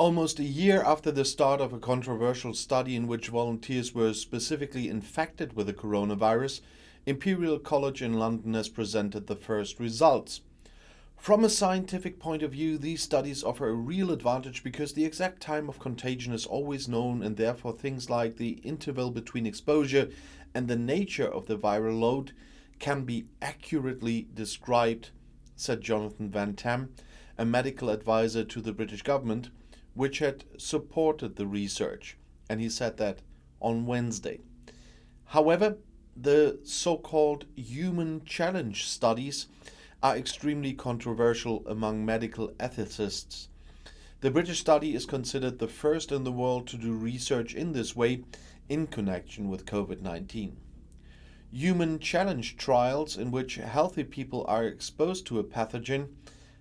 Almost a year after the start of a controversial study in which volunteers were specifically infected with the coronavirus, Imperial College in London has presented the first results. From a scientific point of view, these studies offer a real advantage because the exact time of contagion is always known, and therefore things like the interval between exposure and the nature of the viral load can be accurately described, said Jonathan Van Tam, a medical advisor to the British government, which had supported the research, and he said that on Wednesday. However, the so-called human challenge studies are extremely controversial among medical ethicists. The British study is considered the first in the world to do research in this way in connection with COVID-19. Human challenge trials in which healthy people are exposed to a pathogen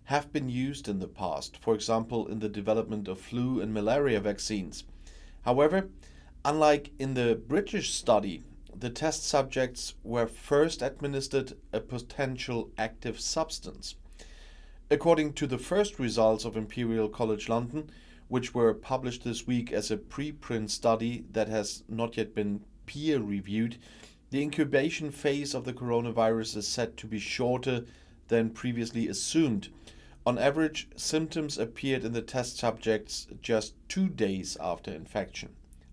have been used in the past, for example in the development of flu and malaria vaccines. However, unlike in the British study, the test subjects were first administered a potential active substance. According to the first results of Imperial College London, which were published this week as a preprint study that has not yet been peer-reviewed, the incubation phase of the coronavirus is said to be shorter than previously assumed. On average, symptoms appeared in the test subjects just 2 days after infection.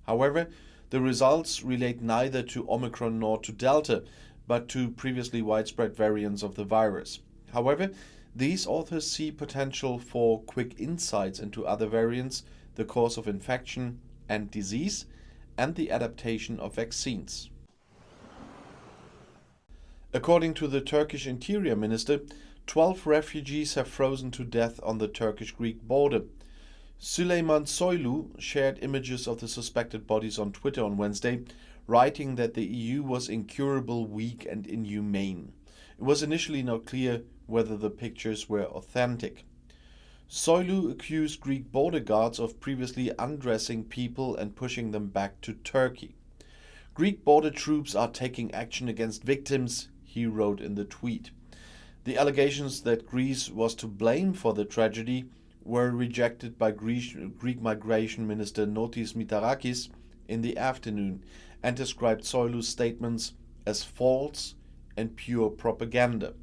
However, the results relate neither to Omicron nor to Delta, but to previously widespread variants of the virus. However, these authors see potential for quick insights into other variants, the cause of infection and disease, and the adaptation of vaccines. According to the Turkish Interior Minister, 12 refugees have frozen to death on the Turkish-Greek border. Süleyman Soylu shared images of the suspected bodies on Twitter on Wednesday, writing that the EU was incurable, weak and inhumane. It was initially not clear whether the pictures were authentic. Soylu accused Greek border guards of previously undressing people and pushing them back to Turkey. Greek border troops are taking action against victims, he wrote in the tweet. The allegations that Greece was to blame for the tragedy were rejected by Greek Migration Minister Notis Mitarakis in the afternoon and described Soylu's statements as false and pure propaganda.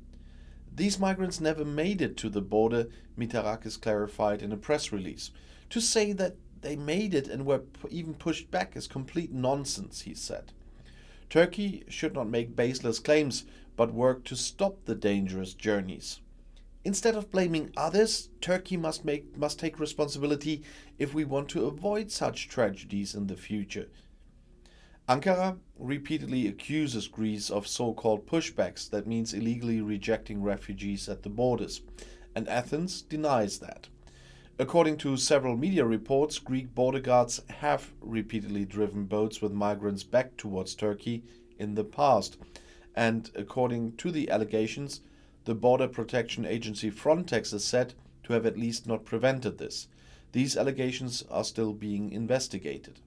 These migrants never made it to the border, Mitarakis clarified in a press release. To say that they made it and were even pushed back is complete nonsense, he said. Turkey should not make baseless claims, but work to stop the dangerous journeys. Instead of blaming others, Turkey must take responsibility if we want to avoid such tragedies in the future. Ankara repeatedly accuses Greece of so-called pushbacks, that means illegally rejecting refugees at the borders, and Athens denies that. According to several media reports, Greek border guards have repeatedly driven boats with migrants back towards Turkey in the past, and according to the allegations, the border protection agency Frontex is said to have at least not prevented this. These allegations are still being investigated.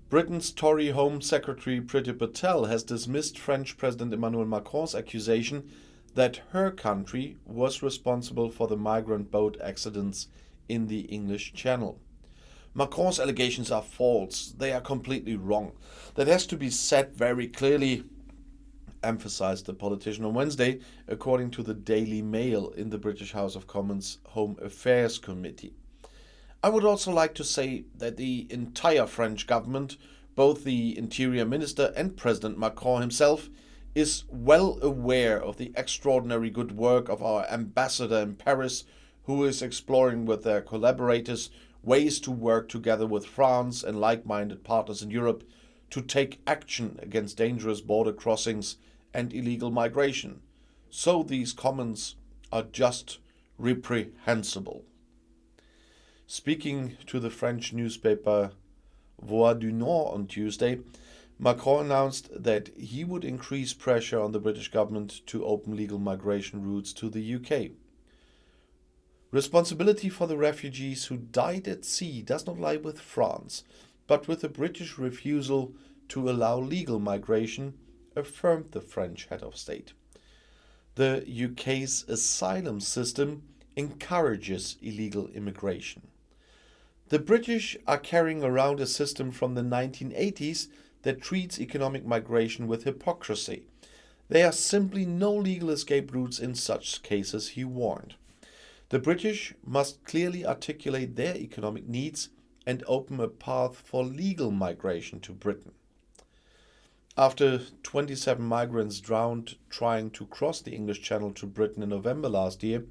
Britain's Tory Home Secretary Priti Patel has dismissed French President Emmanuel Macron's accusation that her country was responsible for the migrant boat accidents in the English Channel. Macron's allegations are false. They are completely wrong. That has to be said very clearly, emphasized the politician on Wednesday, according to the Daily Mail in the British House of Commons Home Affairs Committee. I would also like to say that the entire French government, both the Interior Minister and President Macron himself, is well aware of the extraordinary good work of our ambassador in Paris, who is exploring with their collaborators ways to work together with France and like-minded partners in Europe to take action against dangerous border crossings and illegal migration. So these comments are just reprehensible. Speaking to the French newspaper Voix du Nord on Tuesday, Macron announced that he would increase pressure on the British government to open legal migration routes to the UK. Responsibility for the refugees who died at sea does not lie with France, but with the British refusal to allow legal migration, affirmed the French head of state. The UK's asylum system encourages illegal immigration. The British are carrying around a system from the 1980s that treats economic migration with hypocrisy. There are simply no legal escape routes in such cases, he warned. The British must clearly articulate their economic needs and open a path for legal migration to Britain. After 27 migrants drowned trying to cross the English Channel to Britain in November last year,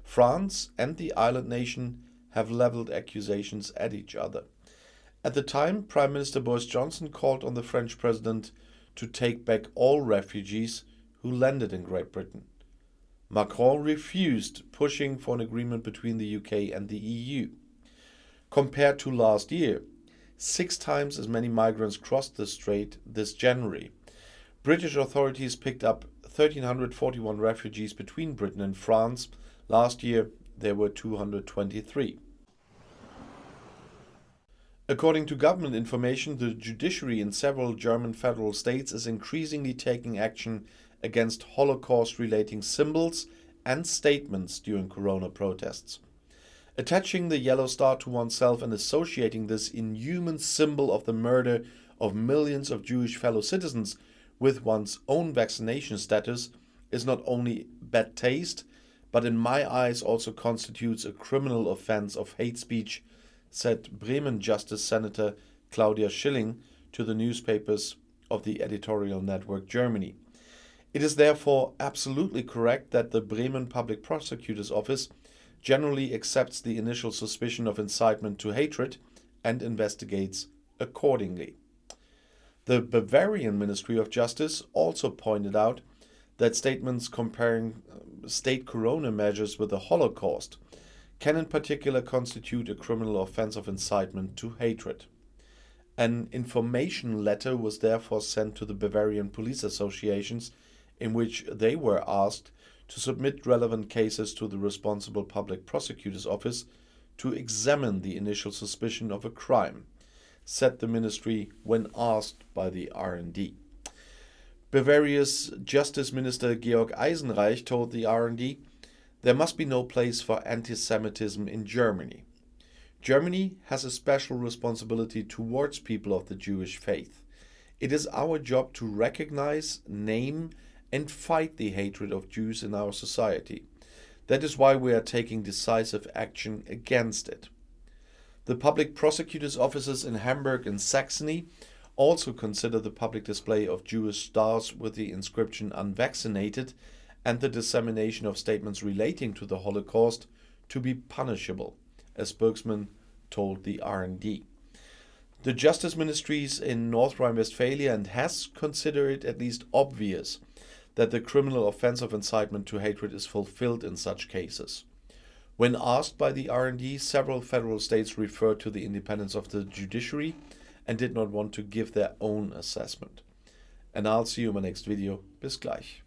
France and the island nation have leveled accusations at each other. At the time, Prime Minister Boris Johnson called on the French president to take back all refugees who landed in Great Britain. Macron refused, pushing for an agreement between the UK and the EU. Compared to last year, 6 times as many migrants crossed the strait this January. British authorities picked up 1,341 refugees between Britain and France. Last year, there were 223. According to government information, the judiciary in several German federal states is increasingly taking action against Holocaust-relating symbols and statements during Corona protests. Attaching the yellow star to oneself and associating this inhuman symbol of the murder of millions of Jewish fellow citizens with one's own vaccination status is not only bad taste, but in my eyes also constitutes a criminal offense of hate speech, said Bremen Justice Senator Claudia Schilling to the newspapers of the editorial network Germany. It is therefore absolutely correct that the Bremen Public Prosecutor's Office generally accepts the initial suspicion of incitement to hatred and investigates accordingly. The Bavarian Ministry of Justice also pointed out that statements comparing state corona measures with the Holocaust can in particular constitute a criminal offense of incitement to hatred. An information letter was therefore sent to the Bavarian police associations in which they were asked to submit relevant cases to the responsible public prosecutor's office to examine the initial suspicion of a crime, said the ministry when asked by the RND. Bavaria's Justice Minister Georg Eisenreich told the RND, "There must be no place for anti-Semitism in Germany. Germany has a special responsibility towards people of the Jewish faith. It is our job to recognize, name, and fight the hatred of Jews in our society. That is why we are taking decisive action against it." The public prosecutor's offices in Hamburg and Saxony also consider the public display of Jewish stars with the inscription "unvaccinated" and the dissemination of statements relating to the Holocaust to be punishable, a spokesman told the RND. The justice ministries in North Rhine-Westphalia and Hesse consider it at least obvious that the criminal offense of incitement to hatred is fulfilled in such cases. When asked by the RND, several federal states referred to the independence of the judiciary and did not want to give their own assessment. And I'll see you in my next video. Bis gleich.